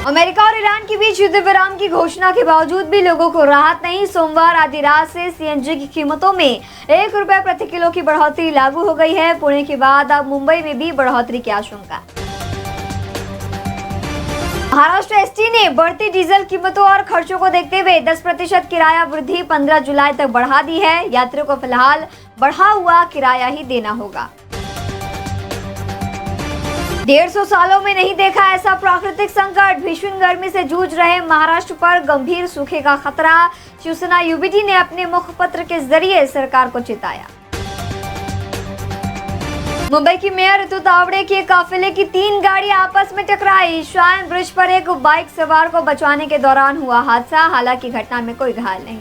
America और Iran के बीच युद्ध विराम की घोषणा के बावजूद भी लोगों को राहत नहीं। सोमवार आधी रात से सीएनजी की कीमतों में ₹1 प्रति किलो की बढ़ोतरी लागू हो गई है। पुणे के बाद अब मुंबई में भी बढ़ोतरी की आशंका। महाराष्ट्र एसटी ने बढ़ती डीजल कीमतों और खर्चों को देखते हुए 10% किराया वृद्धि 15 जुलाई तक बढ़ा दी है। यात्रियों को फिलहाल बढ़ा हुआ किराया ही देना होगा। 150 सालों में नहीं देखा ऐसा प्राकृतिक संकट। भीषण गर्मी से जूझ रहे महाराष्ट्र पर गंभीर सूखे का खतरा। शिवसेना यूबीटी ने अपने मुखपत्र के जरिए सरकार को चेताया। मुंबई की मेयर ऋतु तावड़े के काफिले की 3 गाड़ी आपस में टकराई। श्राइन ब्रिज पर एक बाइक सवार को बचाने के दौरान हुआ हादसा। हालांकि घटना में कोई घायल नहीं।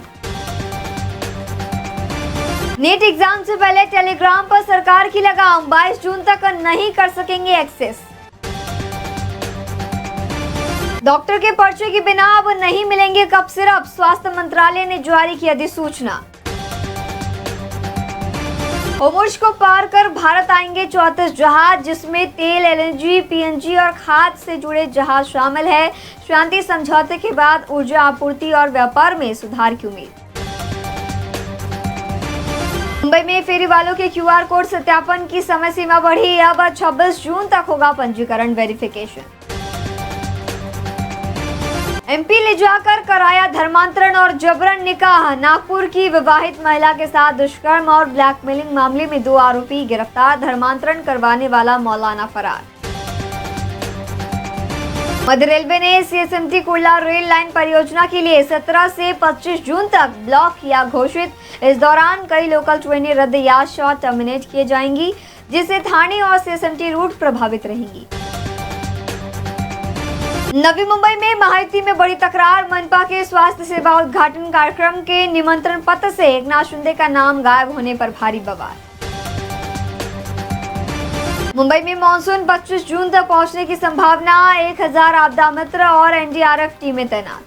नीट एग्जाम से पहले टेलीग्राम पर सरकार की लगाम। 22 जून तक नहीं कर सकेंगे एक्सेस। डॉक्टर के पर्चे के बिना अब नहीं मिलेंगे कफ सिरप। स्वास्थ्य मंत्रालय ने जारी की अधिसूचना। होर्मुज़ को पार कर भारत आएंगे 34 जहाज, जिसमें तेल, एलएनजी, पीएनजी और खाद से जुड़े जहाज शामिल है। शांति समझौते के बाद ऊर्जा आपूर्ति और व्यापार में सुधार की उम्मीद। मुंबई में फेरी वालों के क्यूआर कोड सत्यापन की समय सीमा बढ़ी। अब 26 जून तक होगा पंजीकरण वेरिफिकेशन। एमपी ले जाकर कराया धर्मांतरण और जबरन निकाह। नागपुर की विवाहित महिला के साथ दुष्कर्म और ब्लैकमेलिंग मामले में 2 आरोपी गिरफ्तार। धर्मांतरण करवाने वाला मौलाना फरार। मध्य रेलवे ने सीएसएमटी कुर्ला रेल लाइन परियोजना के लिए 17 से 25 जून तक ब्लॉक किया घोषित। इस दौरान कई लोकल ट्रेनें रद्द या शॉर्ट टर्मिनेट किए जाएंगी, जिससे ठाणे और सीएसएमटी रूट प्रभावित रहेंगी। नवी मुंबई में महायुति में बड़ी तकरार। मनपा के स्वास्थ्य सेवा उद्घाटन कार्यक्रम के निमंत्रण पत्र से एकनाथ शिंदे का नाम गायब होने पर भारी बवाल। मुंबई में मानसून 25 जून तक पहुंचने की संभावना। 1000 आपदा मित्र और एनडीआरएफ टीमें तैनात।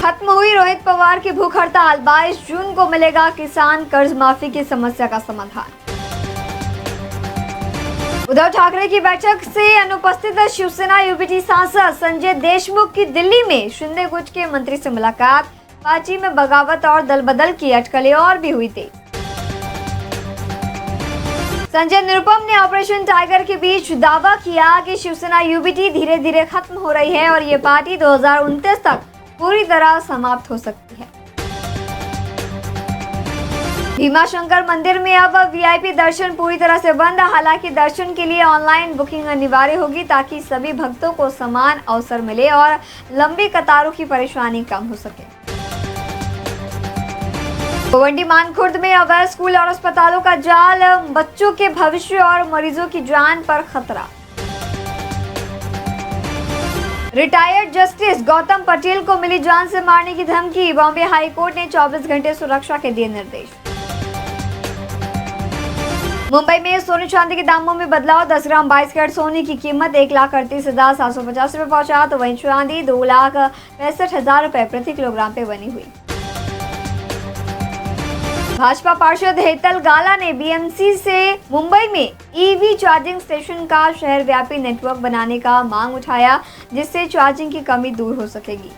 खत्म हुई रोहित पवार की भूख हड़ताल। 22 जून को मिलेगा किसान कर्ज माफी की समस्या का समाधान। उद्धव ठाकरे की बैठक से अनुपस्थित शिवसेना यूबीटी सांसद संजय देशमुख की दिल्ली में शिंदे गुट के मंत्री से मुलाकात। पार्टी में बगावत और दल बदल की अटकलें और भी हुई थी। संजय निरुपम ने ऑपरेशन टाइगर के बीच दावा किया कि शिवसेना यूबीटी धीरे धीरे खत्म हो रही है और ये पार्टी 2029 तक पूरी तरह समाप्त हो सकती है। भीमाशंकर मंदिर में अब वीआईपी दर्शन पूरी तरह से बंद। हालांकि दर्शन के लिए ऑनलाइन बुकिंग अनिवार्य होगी ताकि सभी भक्तों को समान अवसर मिले और लंबी कतारों की परेशानी कम हो सके। गोवंडी मानखुर्द में अवैध स्कूल और अस्पतालों का जाल। बच्चों के भविष्य और मरीजों की जान पर खतरा। रिटायर्ड जस्टिस गौतम पटेल को मिली जान से मारने की धमकी। बॉम्बे हाई कोर्ट ने 24 घंटे सुरक्षा के दिए निर्देश। मुंबई में सोने चांदी के दामों में बदलाव। 10 ग्राम 22 कैरेट सोने की कीमत 1,38,750 रुपए पहुंचा, तो वहीं चांदी 2,65,000 रुपए प्रति किलोग्राम पे बनी हुई। भाजपा पार्षद हेतल गाला ने बीएमसी से मुंबई में ईवी चार्जिंग स्टेशन का शहर व्यापी नेटवर्क बनाने का मांग उठाया, जिससे चार्जिंग की कमी दूर हो सकेगी।